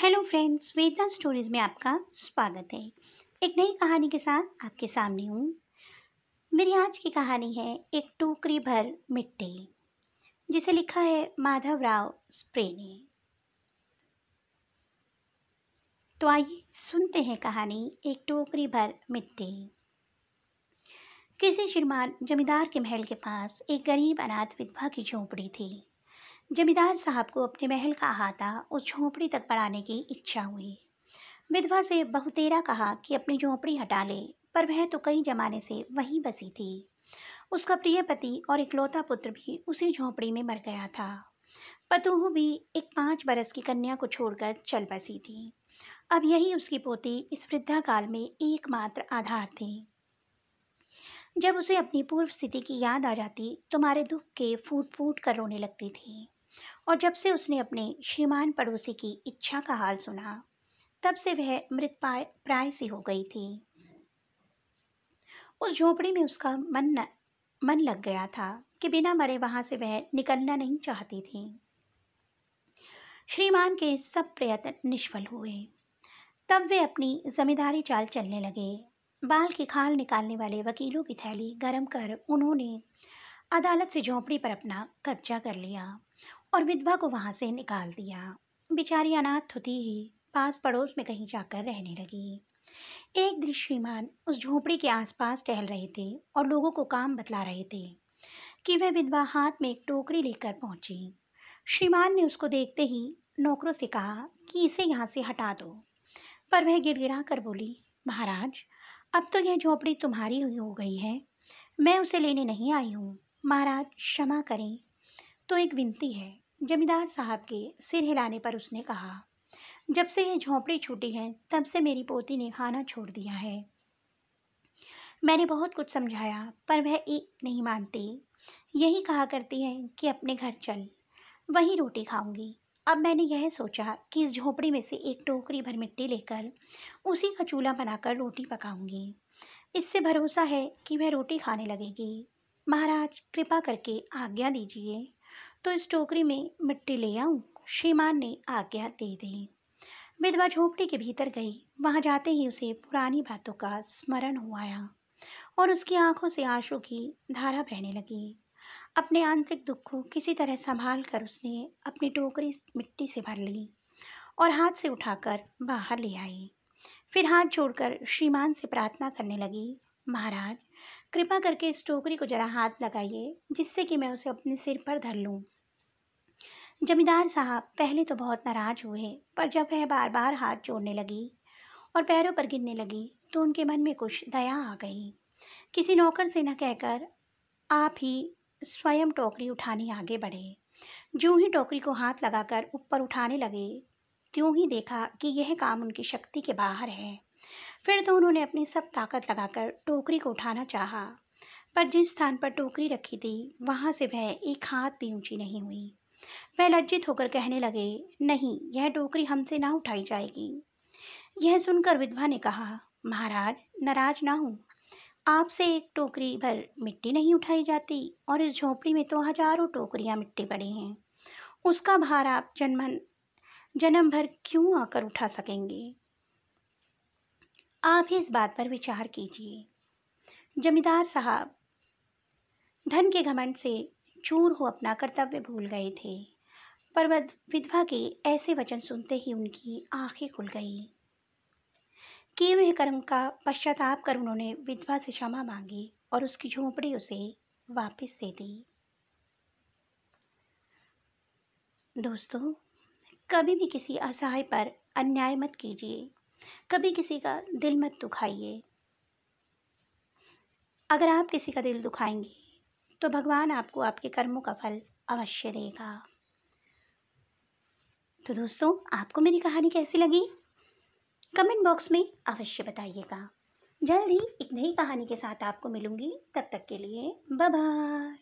Hello friends, वेदा stories में आपका स्वागत है। एक नई कहानी के साथ आपके सामने हूँ। मेरी आज की कहानी है एक टोकरी भर मिट्टी, जिसे लिखा है माधवराव स्प्रे ने। तो आइए सुनते हैं कहानी एक टोकरी भर मिट्टी। किसी श्रीमान जमींदार के महल के पास एक गरीब अनाथ विधवा की झोंपड़ी थी। जमींदार साहब को अपने महल का अहाता उस झोंपड़ी तक बढ़ाने की इच्छा हुई। विधवा से बहुतेरा कहा कि अपनी झोंपड़ी हटा ले, पर वह तो कई जमाने से वहीं बसी थी। उसका प्रिय पति और इकलौता पुत्र भी उसी झोंपड़ी में मर गया था। पतोहू भी एक 5 बरस की कन्या को छोड़कर चल बसी थी। अब यही उसकी पोती इस वृद्धा काल में एकमात्र आधार थी। जब उसे अपनी पूर्व स्थिति की याद आ जाती तो मारे दुख के फूट फूट कर रोने लगती थी। और जब से उसने अपने श्रीमान पड़ोसी की इच्छा का हाल सुना, तब से वह मृत प्राय सी हो गई थी। उस झोपड़ी में उसका मन लग गया था कि बिना मरे वहां से वह निकलना नहीं चाहती थी। श्रीमान के सब प्रयत्न निष्फल हुए। तब वे अपनी जमींदारी चाल चलने लगे। बाल की खाल निकालने वाले वकीलों की थैली गरम कर उन्होंने अदालत से झोंपड़ी पर अपना कब्जा कर लिया और विधवा को वहां से निकाल दिया। बेचारी अनाथ होती ही पास पड़ोस में कहीं जाकर रहने लगी। एक दिन श्रीमान उस झोंपड़ी के आसपास टहल रहे थे और लोगों को काम बतला रहे थे कि वह विधवा हाथ में एक टोकरी लेकर पहुंची। श्रीमान ने उसको देखते ही नौकरों से कहा कि इसे यहाँ से हटा दो, पर वह गिड़गिड़ा कर बोली, महाराज, अब तो यह झोंपड़ी तुम्हारी ही हो गई है, मैं उसे लेने नहीं आई हूँ। महाराज क्षमा करें, तो एक विनती है। जमींदार साहब के सिर हिलाने पर उसने कहा, जब से यह झोंपड़ी छूटी है तब से मेरी पोती ने खाना छोड़ दिया है। मैंने बहुत कुछ समझाया, पर वह एक नहीं मानती। यही कहा करती है कि अपने घर चल, वहीं रोटी खाऊंगी। अब मैंने यह सोचा कि इस झोंपड़ी में से एक टोकरी भर मिट्टी लेकर उसी का चूल्हा बनाकर रोटी पकाऊंगी। इससे भरोसा है कि वह रोटी खाने लगेगी। महाराज कृपा करके आज्ञा दीजिए, तो इस टोकरी में मिट्टी ले आऊं। श्रीमान ने आज्ञा दे दी। विधवा झोंपड़ी के भीतर गई। वहां जाते ही उसे पुरानी बातों का स्मरण हो आया और उसकी आंखों से आंसू की धारा बहने लगी। अपने आंतरिक दुख को किसी तरह संभाल कर उसने अपनी टोकरी मिट्टी से भर ली और हाथ से उठाकर बाहर ले आई। फिर हाथ जोड़कर श्रीमान से प्रार्थना करने लगी, महाराज कृपा करके इस टोकरी को जरा हाथ लगाइए, जिससे कि मैं उसे अपने सिर पर धर लूं। जमींदार साहब पहले तो बहुत नाराज हुए, पर जब वह बार बार हाथ जोड़ने लगी और पैरों पर गिरने लगी तो उनके मन में कुछ दया आ गई। किसी नौकर से न कहकर आप ही स्वयं टोकरी उठाने आगे बढ़े। जो ही टोकरी को हाथ लगाकर ऊपर उठाने लगे, त्यों ही देखा कि यह काम उनकी शक्ति के बाहर है। फिर तो उन्होंने अपनी सब ताकत लगाकर टोकरी को उठाना चाहा, पर जिस स्थान पर टोकरी रखी थी वहां से वह एक हाथ भी ऊंची नहीं हुई। वह लज्जित होकर कहने लगे, नहीं, यह टोकरी हमसे ना उठाई जाएगी। यह सुनकर विधवा ने कहा, महाराज नाराज ना हो, आपसे एक टोकरी भर मिट्टी नहीं उठाई जाती और इस झोंपड़ी में तो हजारों टोकरियां मिट्टी पड़ी हैं। उसका भार आप जन्म भर क्यों आकर उठा सकेंगे? आप ही इस बात पर विचार कीजिए। जमींदार साहब धन के घमंड से चूर हो अपना कर्तव्य भूल गए थे, पर विधवा के ऐसे वचन सुनते ही उनकी आंखें खुल गई। किए हुए कर्म का पश्चाताप कर उन्होंने विधवा से क्षमा मांगी और उसकी झोंपड़ी उसे वापस दे दी। दोस्तों, कभी भी किसी असहाय पर अन्याय मत कीजिए, कभी किसी का दिल मत दुखाइए। अगर आप किसी का दिल दुखाएंगे तो भगवान आपको आपके कर्मों का फल अवश्य देगा। तो दोस्तों, आपको मेरी कहानी कैसी लगी? कमेंट बॉक्स में अवश्य बताइएगा। जल्द ही एक नई कहानी के साथ आपको मिलूंगी। तब तक के लिए बाय बाय।